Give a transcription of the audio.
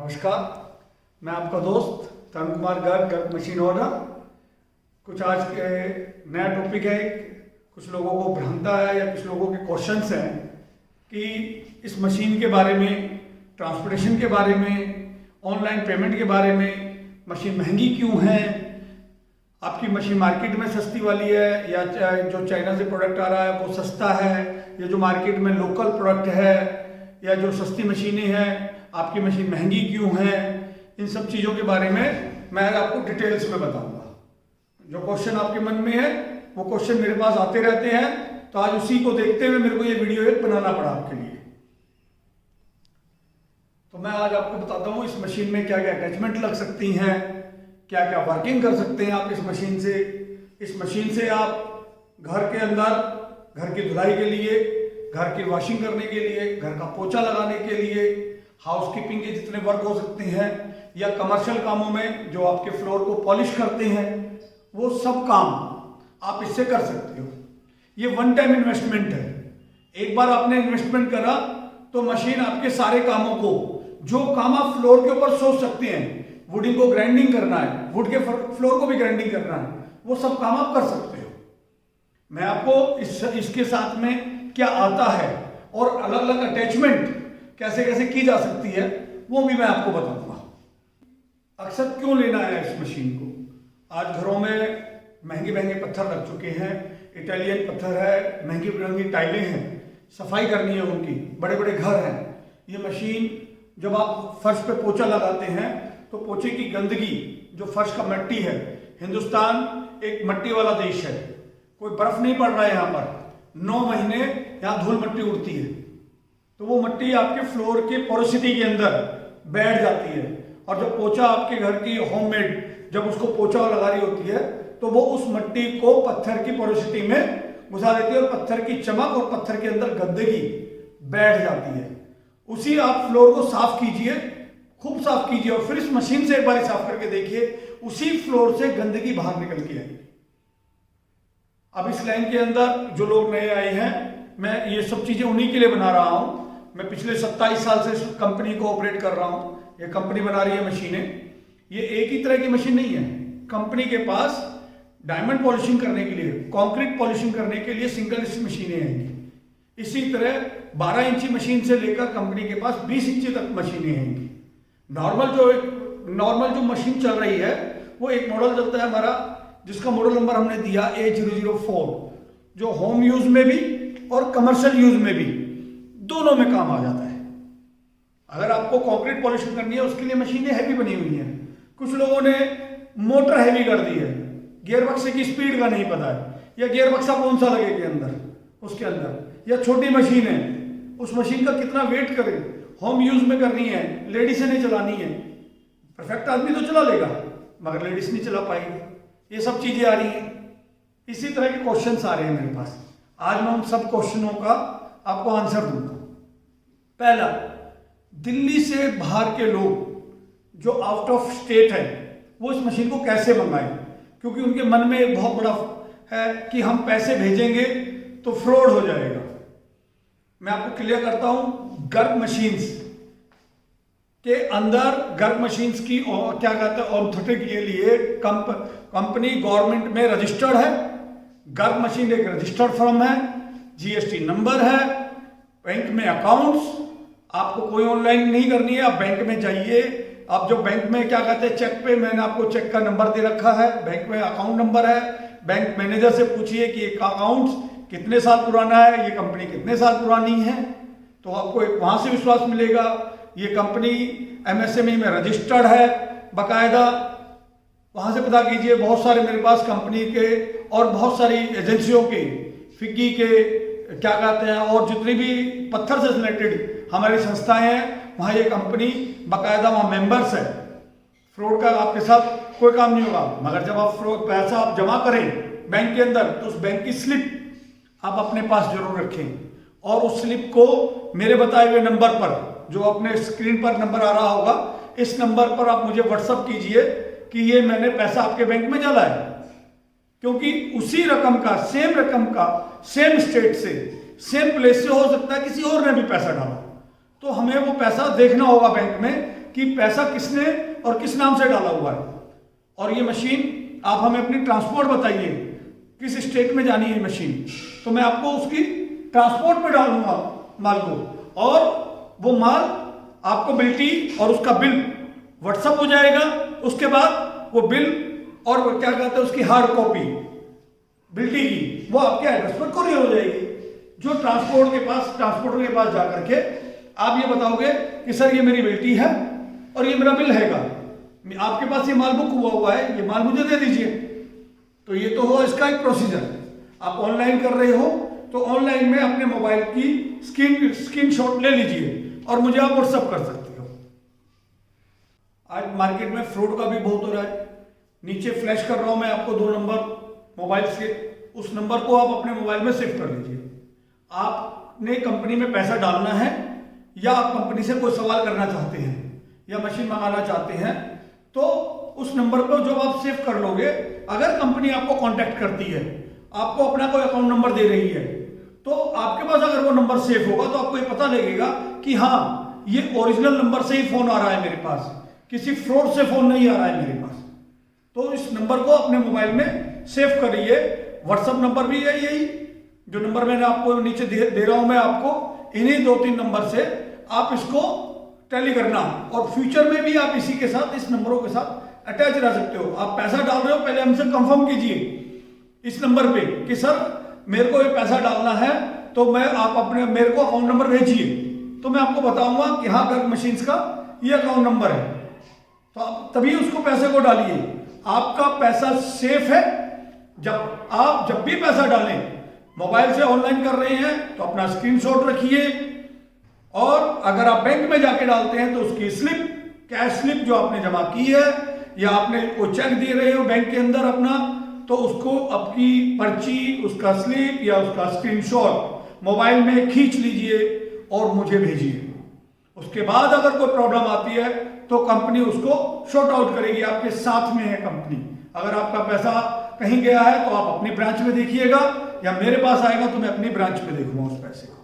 नमस्कार, मैं आपका दोस्त तरुण कुमार गर्ग मशीन ओनर। कुछ आज के नया टॉपिक है। कुछ लोगों को भ्रांता है या कुछ लोगों के क्वेश्चंस हैं कि इस मशीन के बारे में, ट्रांसपोर्टेशन के बारे में, ऑनलाइन पेमेंट के बारे में, मशीन महंगी क्यों है, आपकी मशीन मार्केट में सस्ती वाली है या जो चाइना से प्रोडक्ट आ रहा है वो सस्ता है, या जो मार्केट में लोकल प्रोडक्ट है या जो सस्ती मशीनें हैं आपकी मशीन महंगी क्यों है। इन सब चीज़ों के बारे में मैं आपको डिटेल्स में बताऊंगा। जो क्वेश्चन आपके मन में है वो क्वेश्चन मेरे पास आते रहते हैं, तो आज उसी को देखते हुए मेरे को ये वीडियो एक बनाना पड़ा आपके लिए। तो मैं आज आपको बताता हूँ इस मशीन में क्या क्या अटैचमेंट लग सकती हैं, क्या क्या वर्किंग कर सकते हैं आप इस मशीन से। इस मशीन से आप घर के अंदर घर की धुलाई के लिए, घर की वॉशिंग करने के लिए, घर का पोछा लगाने के लिए, हाउसकीपिंग के जितने वर्क हो सकते हैं या कमर्शियल कामों में जो आपके फ्लोर को पॉलिश करते हैं, वो सब काम आप इससे कर सकते हो। ये वन टाइम इन्वेस्टमेंट है। एक बार आपने इन्वेस्टमेंट करा तो मशीन आपके सारे कामों को, जो काम आप फ्लोर के ऊपर सोच सकते हैं, वुडिंग को ग्राइंडिंग करना है, वुड के फ्लोर को भी ग्राइंडिंग करना है, वो सब काम आप कर सकते हो। मैं आपको इसके साथ में क्या आता है और अलग अलग अटैचमेंट कैसे कैसे की जा सकती है वो भी मैं आपको बताऊंगा। अक्सर क्यों लेना है इस मशीन को। आज घरों में महंगे महंगे पत्थर लग चुके हैं, इटालियन पत्थर है, महंगी महंगी टाइलें हैं, सफाई करनी है उनकी, बड़े बड़े घर हैं। ये मशीन जब आप फर्श पे पोछा लगाते हैं तो पोछे की गंदगी, जो फर्श का मिट्टी है, हिंदुस्तान एक मिट्टी वाला देश है, कोई बर्फ नहीं पड़ रहा है यहाँ पर, 9 महीने यहाँ धूल मिट्टी उड़ती है, तो वो मिट्टी आपके फ्लोर के पोरोसिटी के अंदर बैठ जाती है। और जब पोछा आपके घर की होममेड जब उसको पोछा लगा रही होती है तो वो उस मिट्टी को पत्थर की पोरोसिटी में घुसा देती है और पत्थर की चमक और पत्थर के अंदर गंदगी बैठ जाती है। उसी आप फ्लोर को साफ कीजिए, खूब साफ कीजिए और फिर इस मशीन से एक बार साफ करके देखिए, उसी फ्लोर से गंदगी बाहर निकल के आएगी। अब इस लाइन के अंदर जो लोग नए आए हैं, मैं ये सब चीजें उन्हीं के लिए बना रहा हूं। मैं पिछले 27 साल से इस कंपनी को ऑपरेट कर रहा हूं। ये कंपनी बना रही है मशीनें। ये एक ही तरह की मशीन नहीं है। कंपनी के पास डायमंड पॉलिशिंग करने के लिए, कंक्रीट पॉलिशिंग करने के लिए सिंगल मशीनें आएंगी। इसी तरह 12 इंची मशीन से लेकर कंपनी के पास 20 इंची तक मशीनें आएंगी। नॉर्मल जो मशीन चल रही है वो एक मॉडल चलता है हमारा, जिसका मॉडल नंबर हमने दिया A004, जो होम यूज में भी और कमर्शियल यूज में भी दोनों में काम आ जाता है। अगर आपको कंक्रीट पॉलिशिंग करनी है उसके लिए मशीनें हैवी बनी हुई हैं। कुछ लोगों ने मोटर हैवी कर दी है, गियर बक्से की स्पीड का नहीं पता है, या गियर बक्सा कौन सा लगे के अंदर, उसके अंदर, या छोटी मशीन है, उस मशीन का कितना वेट करे, होम यूज में करनी है, लेडीज ने चलानी है। परफेक्ट आदमी तो चला लेगा मगर लेडीज नहीं चला पाएगी। ये सब चीजें आ रही हैं। इसी तरह के क्वेश्चंस आ रहे हैं मेरे पास। आज मैं उन सब क्वेश्चनों का आपको आंसर दूंगा। पहला, दिल्ली से बाहर के लोग जो आउट ऑफ स्टेट है वो इस मशीन को कैसे मंगाएं, क्योंकि उनके मन में एक बहुत बड़ा है कि हम पैसे भेजेंगे तो फ्रॉड हो जाएगा। मैं आपको क्लियर करता हूं, गर्ग मशीन्स के अंदर, गर्ग मशीन्स की क्या कहते हैं, ऑथोरिटी के लिए कंपनी गवर्नमेंट में रजिस्टर्ड है। गर्ग मशीन एक रजिस्टर्ड फर्म है, जीएसटी नंबर है, बैंक में अकाउंट्स। आपको कोई ऑनलाइन नहीं करनी है, आप बैंक में जाइए। आप जो बैंक में क्या कहते हैं, चेक पे मैंने आपको चेक का नंबर दे रखा है, बैंक में अकाउंट नंबर है। बैंक मैनेजर से पूछिए कि एक अकाउंट कितने साल पुराना है, ये कंपनी कितने साल पुरानी है, तो आपको एक वहां से विश्वास मिलेगा। ये कंपनी एमएसएमई में रजिस्टर्ड है बाकायदा, वहां से पता कीजिए। बहुत सारे मेरे पास कंपनी के और बहुत सारी एजेंसियों के, फिक्की के, क्या कहते हैं, और जितनी भी पत्थर से रिलेटेड हमारी संस्थाएं हैं, वहां ये कंपनी बाकायदा वहां मेंबर्स है। फ्रॉड का आपके साथ कोई काम नहीं होगा। मगर जब आप पैसा आप जमा करें बैंक के अंदर तो उस बैंक की स्लिप आप अपने पास जरूर रखें, और उस स्लिप को मेरे बताए हुए नंबर पर, जो अपने स्क्रीन पर नंबर आ रहा होगा, इस नंबर पर आप मुझे व्हाट्सअप कीजिए कि ये मैंने पैसा आपके बैंक में डाला है। क्योंकि उसी रकम का, सेम स्टेट से, सेम प्लेस से हो सकता है किसी और ने भी पैसा डाला, तो हमें वो पैसा देखना होगा बैंक में कि पैसा किसने और किस नाम से डाला हुआ है। और ये मशीन आप हमें अपनी ट्रांसपोर्ट बताइए, किस स्टेट में जानी है मशीन, तो मैं आपको उसकी ट्रांसपोर्ट पे डालूंगा माल को, और वो माल आपको बिल्टी और उसका बिल व्हाट्सअप हो जाएगा। उसके बाद वो बिल और वो क्या कहते हैं उसकी हार्ड कॉपी बिल्टी की वो आपके एड्रेस पर कोरियर हो जाएगी। जो ट्रांसपोर्टर के पास जाकर के आप ये बताओगे कि सर ये मेरी बिल्टी है और ये मेरा बिल हैगा, आपके पास ये माल बुक हुआ है, ये माल मुझे दे दीजिए। तो ये तो हुआ इसका एक प्रोसीजर। आप ऑनलाइन कर रहे हो तो ऑनलाइन में अपने मोबाइल की स्क्रीनशॉट ले लीजिए और मुझे आप व्हाट्सअप कर सकते हो। आज मार्केट में फ्रॉड का भी बहुत हो रहा है। नीचे फ्लैश कर रहा हूं मैं आपको 2 नंबर मोबाइल से, उस नंबर को आप अपने मोबाइल में सेव कर लीजिए। आपने कंपनी में पैसा डालना है या आप कंपनी से कोई सवाल करना चाहते हैं या मशीन मंगाना चाहते हैं, तो उस नंबर को जब आप सेव कर लोगे, अगर कंपनी आपको कांटेक्ट करती है, आपको अपना कोई अकाउंट नंबर दे रही है, तो आपके पास अगर वो नंबर सेव होगा तो आपको ये पता लगेगा कि हाँ ये ओरिजिनल नंबर से ही फोन आ रहा है मेरे पास, किसी फ्रॉड से फोन नहीं आ रहा है मेरे पास। तो इस नंबर को अपने मोबाइल में सेव करिए। व्हाट्सएप नंबर भी है यही जो नंबर मैंने आपको नीचे दे रहा हूं मैं आपको, इन्हीं 2-3 नंबर से आप इसको टैली करना, और फ्यूचर में भी आप इसी के साथ, इस नंबरों के साथ अटैच रह सकते हो। आप पैसा डाल रहे हो, पहले हमसे कंफर्म कीजिए इस नंबर पे कि सर मेरे को ये पैसा डालना है, तो आप मेरे को अकाउंट नंबर भेजिए, तो मैं आपको बताऊंगा कि हाँ गर्ग मशीन्स का ये अकाउंट नंबर है, तो आप तभी उसको पैसे को डालिए। आपका पैसा सेफ है। जब भी पैसा डालें, मोबाइल से ऑनलाइन कर रहे हैं तो अपना स्क्रीनशॉट रखिए, और अगर आप बैंक में जाके डालते हैं तो उसकी स्लिप, कैश स्लिप जो आपने जमा की है या आपने कोई चेक दे रहे हो बैंक के अंदर अपना, तो उसको आपकी पर्ची, उसका स्लिप या उसका स्क्रीनशॉट मोबाइल में खींच लीजिए और मुझे भेजिए। उसके बाद अगर कोई प्रॉब्लम आती है तो कंपनी उसको शॉर्ट आउट करेगी, आपके साथ में है कंपनी। अगर आपका पैसा कहीं गया है तो आप अपनी ब्रांच में देखिएगा, या मेरे पास आएगा तो मैं अपनी ब्रांच में देखूंगा उस पैसे को।